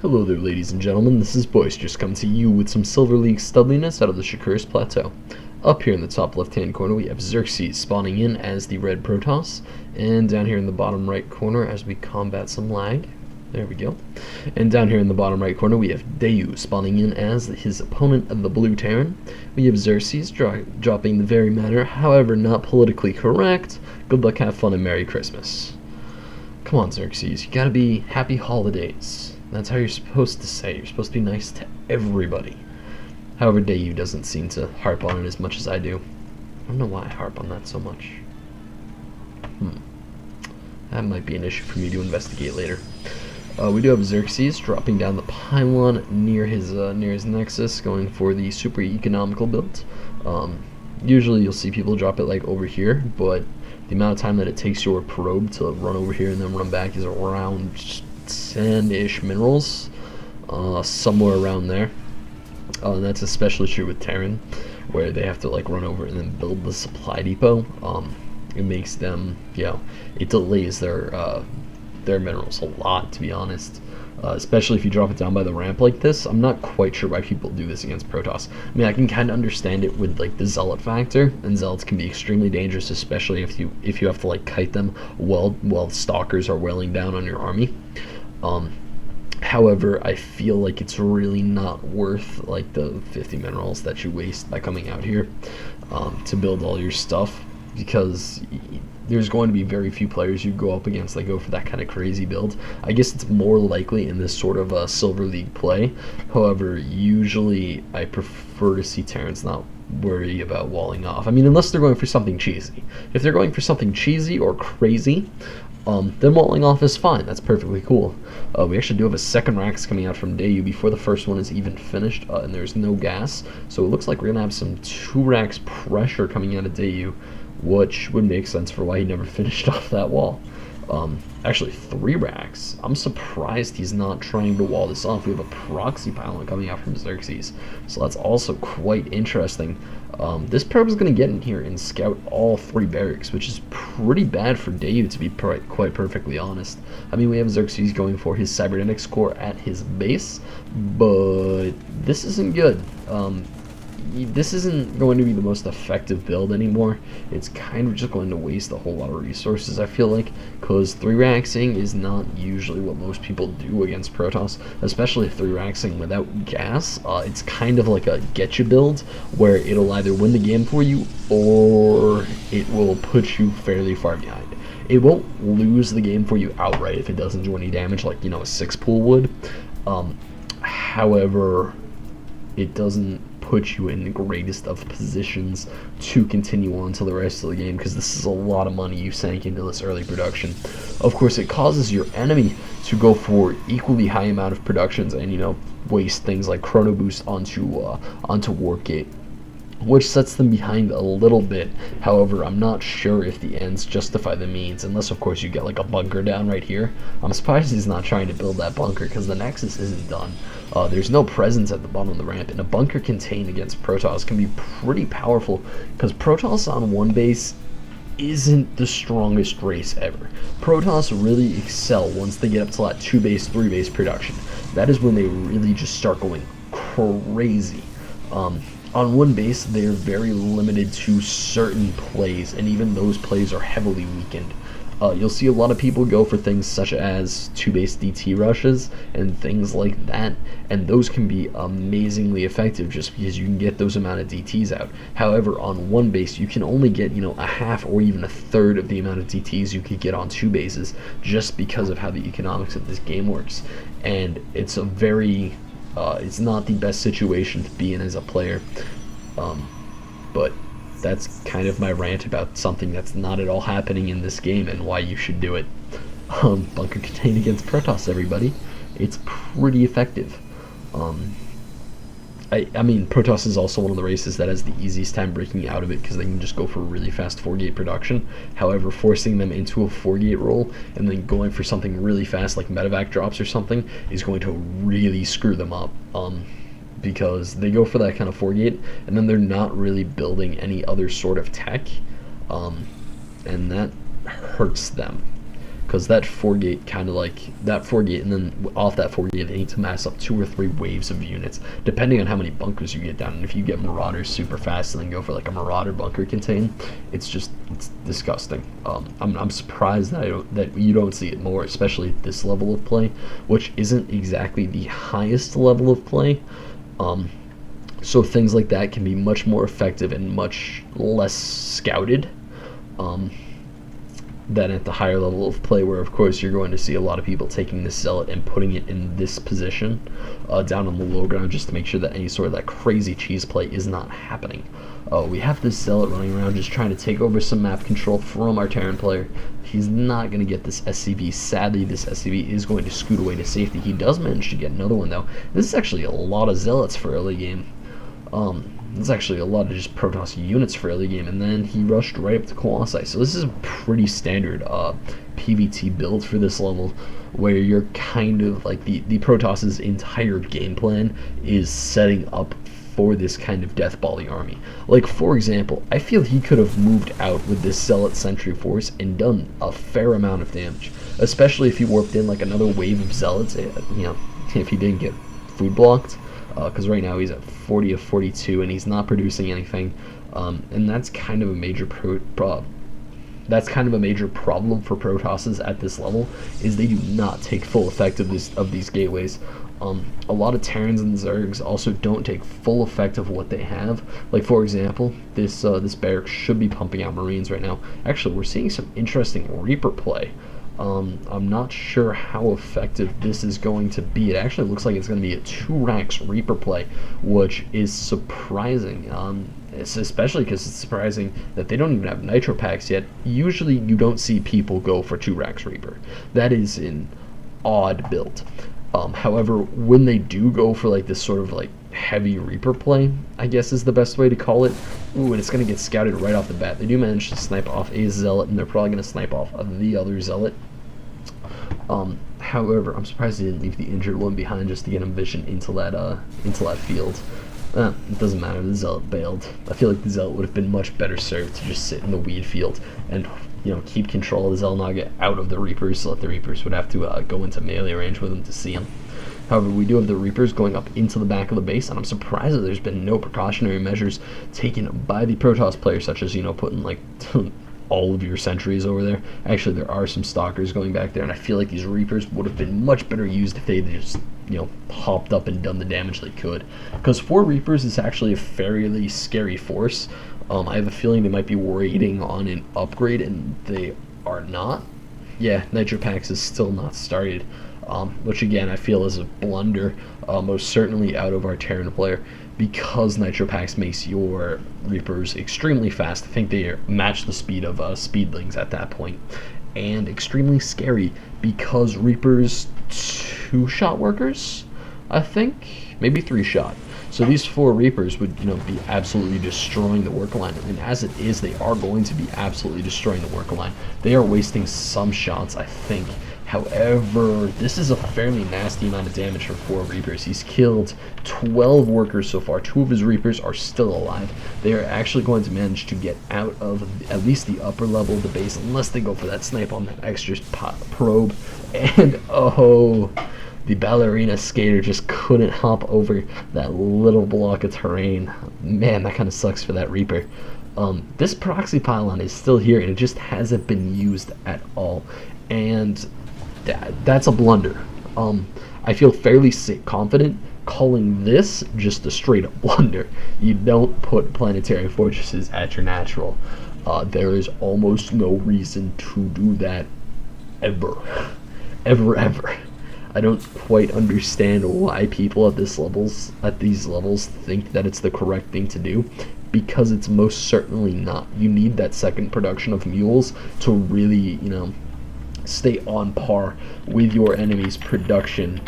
Hello there, ladies and gentlemen, this is Boisterous coming to you with some Silver League Studliness out of the Xerxes Plateau. Up here in the top left-hand corner we have Xerxes spawning in as the red Protoss, and down here in the bottom right corner as we combat some lag, there we go, and down here in the bottom right corner we have DAYU spawning in as his opponent of the blue Terran. We have Xerxes dropping the very manner, however not politically correct. Good luck, have fun, and Merry Christmas. Come on, Xerxes, you gotta be happy holidays. That's how you're supposed to say. You're supposed to be nice to everybody. However, DAYU doesn't seem to harp on it as much as I do. I don't know why I harp on that so much. That might be an issue for me to investigate later. We do have Xerxes dropping down the pylon near his nexus, going for the super economical build. Usually you'll see people drop it like over here, but the amount of time that it takes your probe to run over here and then run back is around 10-ish minerals, somewhere around there. And that's especially true with Terran, where they have to like run over and then build the supply depot. It makes them, it delays their minerals a lot, to be honest. Especially if you drop it down by the ramp like this. I'm not quite sure why people do this against Protoss. I mean, I can kind of understand it with like the zealot factor, and zealots can be extremely dangerous, especially if you have to like kite them while stalkers are wailing down on your army. However, I feel like it's really not worth like the 50 minerals that you waste by coming out here to build all your stuff, because there's going to be very few players you go up against that go for that kind of crazy build. I guess it's more likely in this sort of Silver League play. However, usually I prefer to see Terrans not worry about walling off. I mean, unless they're going for something cheesy. If they're going for something cheesy or crazy, then walling off is fine. That's perfectly cool. We actually do have a second Rax coming out from DAYU before the first one is even finished, and there's no gas. So it looks like we're going to have some 2 Rax pressure coming out of DAYU, which would make sense for why he never finished off that wall. Actually 3 Racks. I'm surprised he's not trying to wall this off. We have a proxy pylon coming out from Xerxes, so that's also quite interesting. This probe is going to get in here and scout all 3 barracks, which is pretty bad for DAYU, to be quite perfectly honest. I mean, we have Xerxes going for his cybernetics core at his base, but this isn't good. This isn't going to be the most effective build anymore. It's kind of just going to waste a whole lot of resources, I feel like, because 3-raxing is not usually what most people do against Protoss, especially 3-raxing without gas. It's kind of like a getcha build, where it'll either win the game for you, or it will put you fairly far behind. It won't lose the game for you outright if it doesn't do any damage, like, a 6-pool would. However, it doesn't put you in the greatest of positions to continue on to the rest of the game, because this is a lot of money you sank into this early production. Of course, it causes your enemy to go for equally high amount of productions and waste things like chrono boost onto warp gate, which sets them behind a little bit. However, I'm not sure if the ends justify the means, unless of course you get like a bunker down right here. I'm surprised he's not trying to build that bunker, because the nexus isn't done. There's no presence at the bottom of the ramp, and a bunker contained against Protoss can be pretty powerful, because Protoss on one base isn't the strongest race ever. Protoss really excel once they get up to that 2-base, 3-base production. That is when they really just start going crazy. On one base, they're very limited to certain plays, and even those plays are heavily weakened. You'll see a lot of people go for things such as 2-base DT rushes and things like that, and those can be amazingly effective just because you can get those amount of DTs out. However, on one base, you can only get a half or even a third of the amount of DTs you could get on 2 bases, just because of how the economics of this game works. And it's a very it's not the best situation to be in as a player, but that's kind of my rant about something that's not at all happening in this game and why you should do it. Bunker contained against Protoss, everybody. It's pretty effective. I mean, Protoss is also one of the races that has the easiest time breaking out of it, because they can just go for really fast 4-gate production. However, forcing them into a 4-gate roll and then going for something really fast like medevac drops or something is going to really screw them up. Because they go for that kind of 4-gate, and then they're not really building any other sort of tech, and that hurts them. because that 4-gate kind of like that 4-gate, and then off that 4-gate they need to mass up 2 or 3 waves of units depending on how many bunkers you get down. And if you get marauders super fast and then go for like a marauder bunker contain, it's disgusting. I'm surprised that you don't see it more, especially at this level of play, which isn't exactly the highest level of play. So things like that can be much more effective and much less scouted than at the higher level of play, where of course you're going to see a lot of people taking this zealot and putting it in this position down on the low ground, just to make sure that any sort of that crazy cheese play is not happening. We have this zealot running around just trying to take over some map control from our Terran player. He's not going to get this SCV. Sadly, this SCV is going to scoot away to safety. He does manage to get another one though. This is actually a lot of zealots for early game. There's actually a lot of just Protoss units for early game, and then he rushed right up to Colossi. So this is a pretty standard PvT build for this level, where you're kind of like the Protoss's entire game plan is setting up for this kind of deathbally army. Like for example, I feel he could have moved out with this Zealot Sentry Force and done a fair amount of damage, especially if he warped in like another wave of Zealots, you know, if he didn't get food blocked. Because right now he's at 40 of 42 and he's not producing anything, and that's kind of a major problem for Protosses at this level, is they do not take full effect of these gateways. A lot of Terrans and Zergs also don't take full effect of what they have. Like for example, this barracks should be pumping out Marines right now. Actually, we're seeing some interesting Reaper play. I'm not sure how effective this is going to be. It actually looks like it's going to be a 2 racks Reaper play, which is surprising. It's especially because it's surprising that they don't even have nitro packs yet. Usually you don't see people go for 2 racks Reaper. That is an odd build. However, when they do go for like this sort of like heavy Reaper play, I guess is the best way to call it. Ooh, and it's going to get scouted right off the bat. They do manage to snipe off a Zealot, and they're probably going to snipe off the other Zealot. However, I'm surprised they didn't leave the injured one behind just to get him vision into that field. It doesn't matter, the Zealot bailed. I feel like the Zealot would have been much better served to just sit in the weed field and, you know, keep control of the Xel'Naga out of the Reapers, so that the Reapers would have to go into melee range with him to see him. However, we do have the Reapers going up into the back of the base, and I'm surprised that there's been no precautionary measures taken by the Protoss players, such as, you know, putting like all of your sentries over there. Actually, there are some stalkers going back there, and I feel like these Reapers would have been much better used if they just, you know, hopped up and done the damage they could. Because 4 Reapers is actually a fairly scary force. I have a feeling they might be waiting on an upgrade, and they are not. Yeah, Nitro Packs is still not started. Which again I feel is a blunder, most certainly out of our Terran player, because Nitro Packs makes your Reapers extremely fast. I think they match the speed of Speedlings at that point, and extremely scary because Reapers 2-shot workers, I think, maybe 3-shot. So these 4 Reapers would, you know, be absolutely destroying the work line, and as it is, they are going to be absolutely destroying the work line. They are wasting some shots, I think. However, this is a fairly nasty amount of damage for 4 Reapers. He's killed 12 workers so far. 2 of his Reapers are still alive. They are actually going to manage to get out of at least the upper level of the base, unless they go for that snipe on that extra probe. And oh, the ballerina skater just couldn't hop over that little block of terrain. Man, that kind of sucks for that Reaper. This proxy pylon is still here, and it just hasn't been used at all. And that's a blunder. I feel fairly confident calling this just a straight up blunder. You don't put planetary fortresses at your natural. There is almost no reason to do that ever. Ever. I don't quite understand why people at these levels think that it's the correct thing to do, because it's most certainly not. You need that second production of mules to really, you know, stay on par with your enemy's production.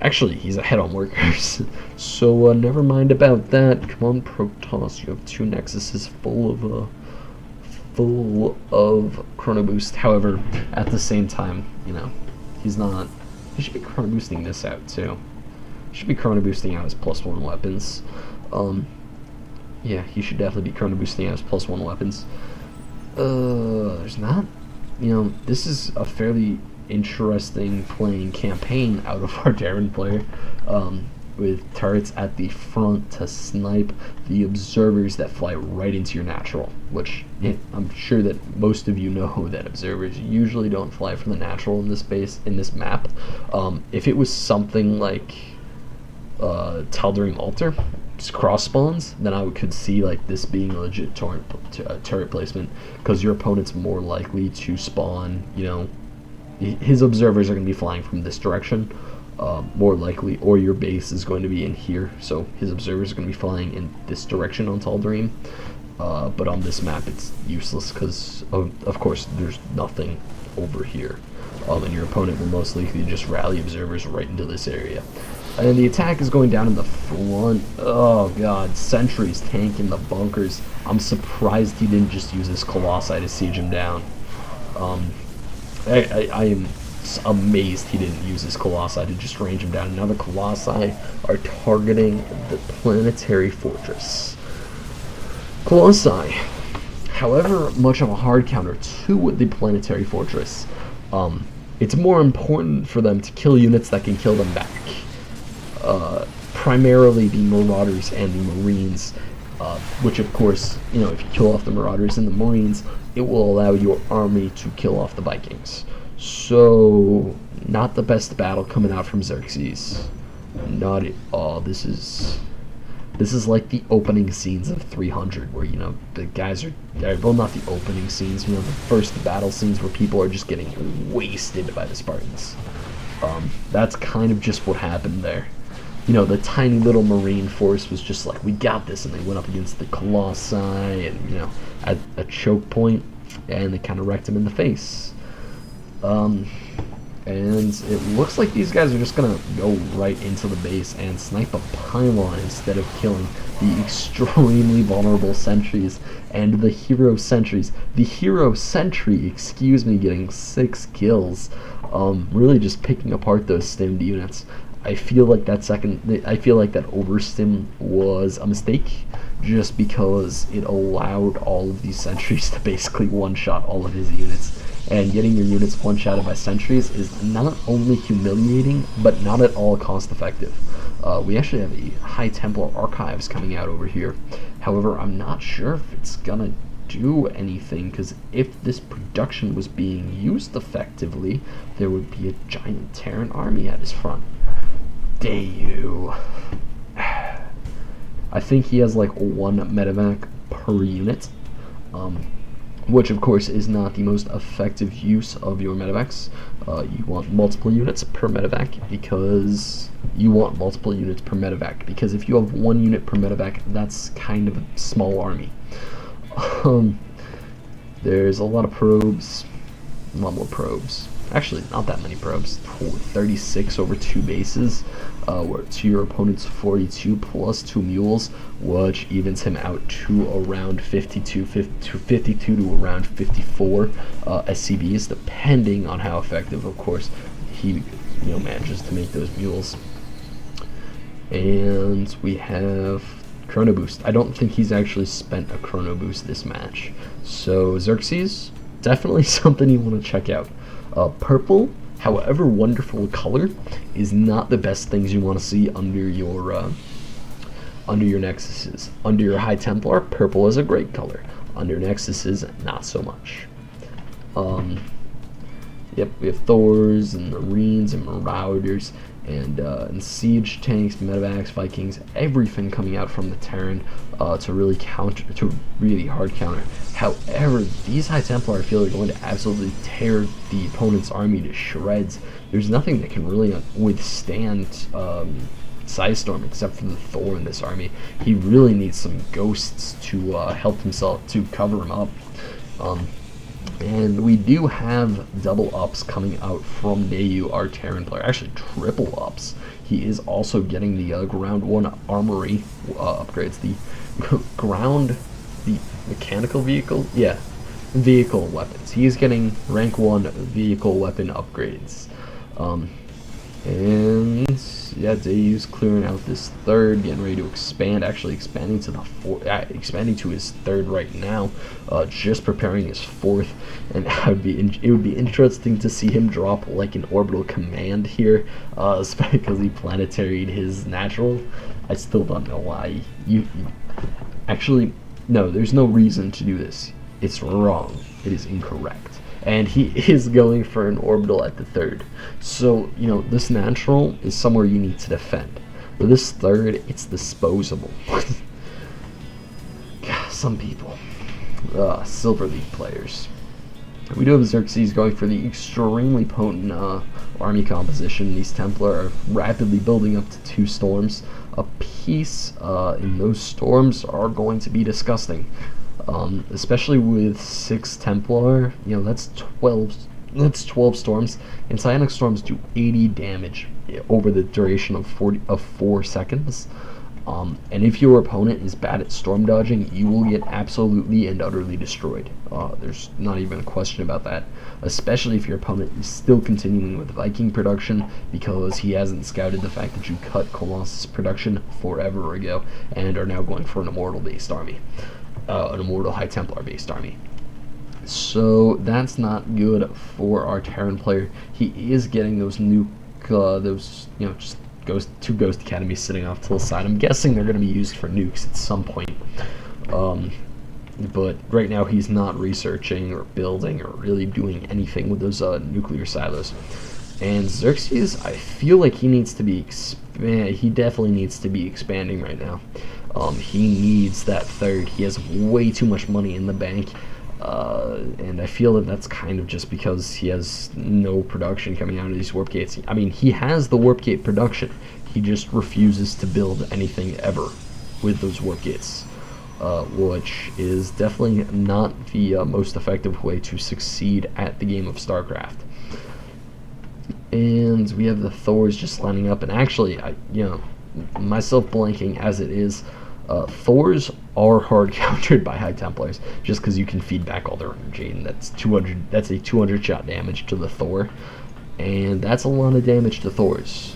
Actually, he's ahead on workers, so never mind about that. Come on, Protoss, you have 2 Nexuses full of Chrono Boost. However, at the same time, you know, he's not. He should be Chrono Boosting this out too. He should be Chrono Boosting out his +1 weapons. Yeah, he should definitely be Chrono Boosting out his +1 weapons. There's not you know, this is a fairly interesting playing campaign out of our Terran player, with turrets at the front to snipe the observers that fly right into your natural, which I'm sure that most of you know that observers usually don't fly from the natural in this map. If it was something like Tal'Darim Altar, just cross spawns, then I could see like this being a legit turret placement, because your opponent's more likely to spawn, you know, his observers are going to be flying from this direction, more likely, or your base is going to be in here, so his observers are going to be flying in this direction on Tal'Darim. But on this map it's useless because of course there's nothing over here, and your opponent will most likely just rally observers right into this area. And the attack is going down in the front. Oh god, sentries tanking the bunkers. I'm surprised he didn't just use his Colossi to siege him down. I am amazed he didn't use his Colossi to just range him down. Now the Colossi are targeting the planetary fortress. Colossi, however much of a hard counter to the planetary fortress, it's more important for them to kill units that can kill them back. Primarily the Marauders and the Marines, which of course, you know, if you kill off the Marauders and the Marines, it will allow your army to kill off the Vikings. So, not the best battle coming out from Xerxes. Not at all. This is like the opening scenes of 300, where, you know, the guys are, well, not the opening scenes, you know, the first battle scenes where people are just getting wasted by the Spartans. That's kind of just what happened there. You know, the tiny little Marine force was just like, we got this, and they went up against the Colossi, and, you know, at a choke point, and they kind of wrecked him in the face. And it looks like these guys are just gonna go right into the base and snipe a pylon instead of killing the extremely vulnerable sentries and the hero sentries. The hero sentry, excuse me, getting 6 kills, really just picking apart those stimmed units. I feel like that overstim was a mistake, just because it allowed all of these sentries to basically one-shot all of his units. And getting your units one-shotted by sentries is not only humiliating, but not at all cost-effective. We actually have a High Templar Archives coming out over here. However, I'm not sure if it's gonna do anything, because if this production was being used effectively, there would be a giant Terran army at his front. DAYU. I think he has like 1 medevac per unit, which of course is not the most effective use of your medevacs. You want multiple units per medevac, because if you have 1 unit per medevac, that's kind of a small army. There's a lot of probes, a lot more probes. Actually, not that many probes. 36 over 2 bases, to your opponent's 42 plus 2 mules, which evens him out to around 52 to around 54 SCBs, depending on how effective, of course, he manages to make those mules. And we have Chrono Boost. I don't think he's actually spent a Chrono Boost this match. So Xerxes, definitely something you want to check out. Purple, however wonderful a color, is not the best things you want to see under your Nexuses. Under your High Templar, purple is a great color. Under Nexuses, not so much. Yep, we have Thors and Marines and Marauders and siege tanks, medevacs, Vikings, everything coming out from the Terran to really hard counter. However, these High Templar, I feel, are going to absolutely tear the opponent's army to shreds. There's nothing that can really withstand Psystorm except for the Thor in this army. He really needs some ghosts to help himself, to cover him up. And we do have double ups coming out from DAYU, our Terran player. Actually, triple ups. He is also getting the ground 1 armory upgrades. The mechanical vehicle? Yeah, vehicle weapons. He is getting rank 1 vehicle weapon upgrades. And yeah, DAYU's clearing out this third, getting ready to expand. Actually, expanding to the expanding to his third right now. Just preparing his fourth, and it would be interesting to see him drop like an orbital command here, especially because he planetaried his natural. I still don't know why. Actually, no, there's no reason to do this. It's wrong. It is incorrect. And he is going for an orbital at the third. So, you know, this natural is somewhere you need to defend. But this third, it's disposable. Some people. Silver League players. We do have Xerxes going for the extremely potent army composition. These Templar are rapidly building up to 2 storms. A piece in those storms are going to be disgusting. Especially with 6 Templar, you know, that's 12 storms, and Psionic storms do 80 damage over the duration of 4 seconds. And if your opponent is bad at storm dodging, you will get absolutely and utterly destroyed. There's not even a question about that, especially if your opponent is still continuing with Viking production, because he hasn't scouted the fact that you cut Colossus production forever ago and are now going for an immortal based army. An immortal High Templar based army. So that's not good for our Terran player. He is getting those nuke, just two Ghost Academies sitting off to the side. I'm guessing they're going to be used for nukes at some point. But right now he's not researching or building or really doing anything with those nuclear silos. And Xerxes, I feel like he needs to be he definitely needs to be expanding right now. He needs that third. He has way too much money in the bank, and I feel that that's kind of just because he has no production coming out of these warp gates. I mean, he has the warp gate production. He just refuses to build anything ever with those warp gates, which is definitely not the most effective way to succeed at the game of StarCraft. And we have the Thors just lining up, and actually, myself blanking as it is, Thors are hard countered by High Templars just because you can feed back all their energy, and that's 200. That's a 200 shot damage to the Thor, and that's a lot of damage to Thors.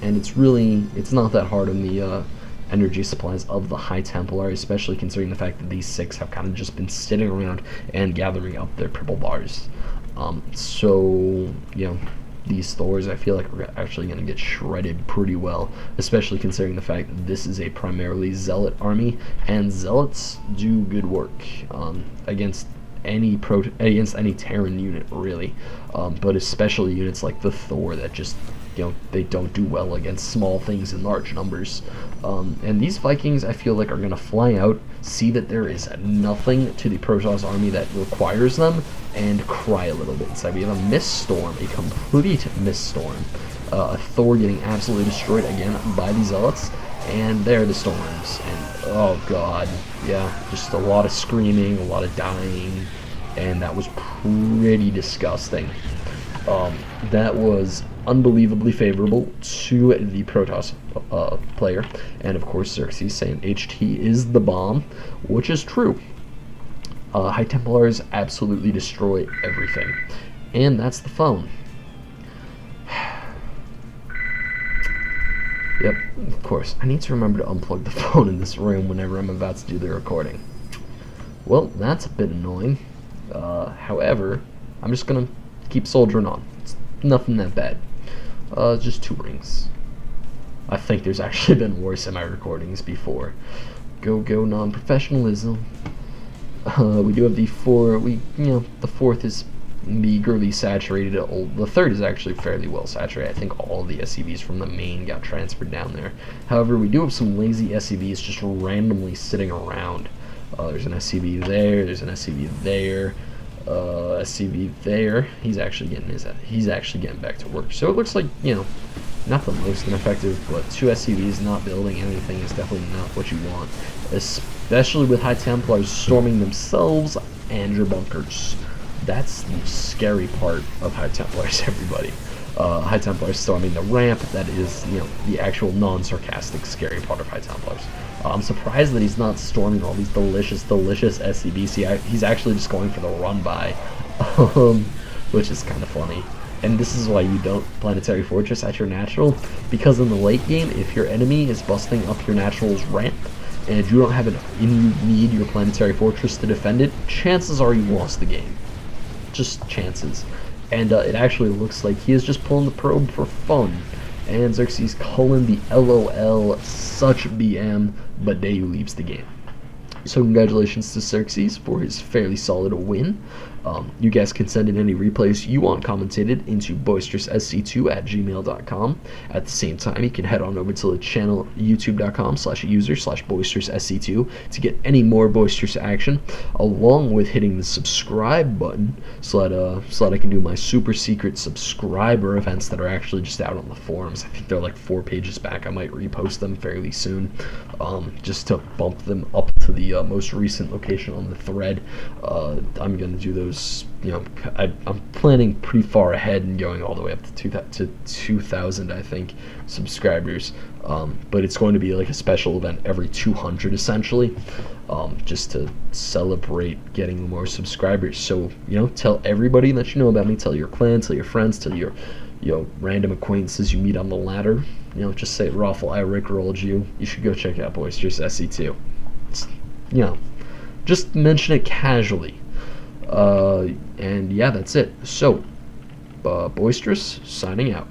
And it's not that hard on the energy supplies of the High Templar, especially considering the fact that these 6 have kind of just been sitting around and gathering up their purple bars. So these Thors, I feel like, are actually going to get shredded pretty well, especially considering the fact that this is a primarily Zealot army, and Zealots do good work against any Terran unit, really, but especially units like the Thor that just, they don't do well against small things in large numbers. And these Vikings, I feel like, are going to fly out, see that there is nothing to the Protoss army that requires them, and cry a little bit. So we have a Miststorm, a complete Miststorm. A Thor getting absolutely destroyed again by the Zealots, and there are the storms. And oh god, yeah, just a lot of screaming, a lot of dying, and that was pretty disgusting. That was unbelievably favorable to the Protoss player, and of course Xerxes saying HT is the bomb, which is true. High Templars absolutely destroy everything, and that's the phone. Yep, of course. I need to remember to unplug the phone in this room whenever I'm about to do the recording. Well, that's a bit annoying. However, I'm just gonna keep soldiering on. It's nothing that bad. Just 2 rings. I think there's actually been worse in my recordings before. Go non-professionalism. We do have the 4. The 4th is meagerly saturated. The 3rd is actually fairly well saturated. I think all of the SCVs from the main got transferred down there. However, we do have some lazy SCVs just randomly sitting around. There's an SCV there. There's an SCV there. SCV there. He's actually getting back to work. So it looks like, not the most ineffective, but 2 SCVs not building anything is definitely not what you want, especially with High Templars storming themselves and your bunkers. That's the scary part of High Templars, everybody. High Templars storming the ramp, that is, the actual non-sarcastic scary part of High Templars. I'm surprised that he's not storming all these delicious SCVs. He's actually just going for the run-by, which is kind of funny. And this is why you don't Planetary Fortress at your natural, because in the late game, if your enemy is busting up your natural's ramp, and you don't have enough, and you need your Planetary Fortress to defend it, chances are you lost the game. Just chances. And it actually looks like he is just pulling the probe for fun. And Xerxes calling the LOL, such BM, but DAYU leaves the game. So congratulations to Xerxes for his fairly solid win. You guys can send in any replays you want commentated into boisteroussc2@gmail.com. At the same time, you can head on over to the channel youtube.com/user/boisteroussc2 to get any more Boisterous action, along with hitting the subscribe button so that I can do my super secret subscriber events that are actually just out on the forums. I think they're like 4 pages back. I might repost them fairly soon, just to bump them up to the most recent location on the thread. I'm going to do those. I'm planning pretty far ahead and going all the way up to 2,000, I think, subscribers. But it's going to be like a special event every 200, essentially, just to celebrate getting more subscribers. So, tell everybody that you know about me. Tell your clan, tell your friends, tell your random acquaintances you meet on the ladder. Just say, Raffle, I rickrolled you. You should go check out Boisterous SC2. Just mention it casually. And yeah, that's it. So, Boisterous signing out.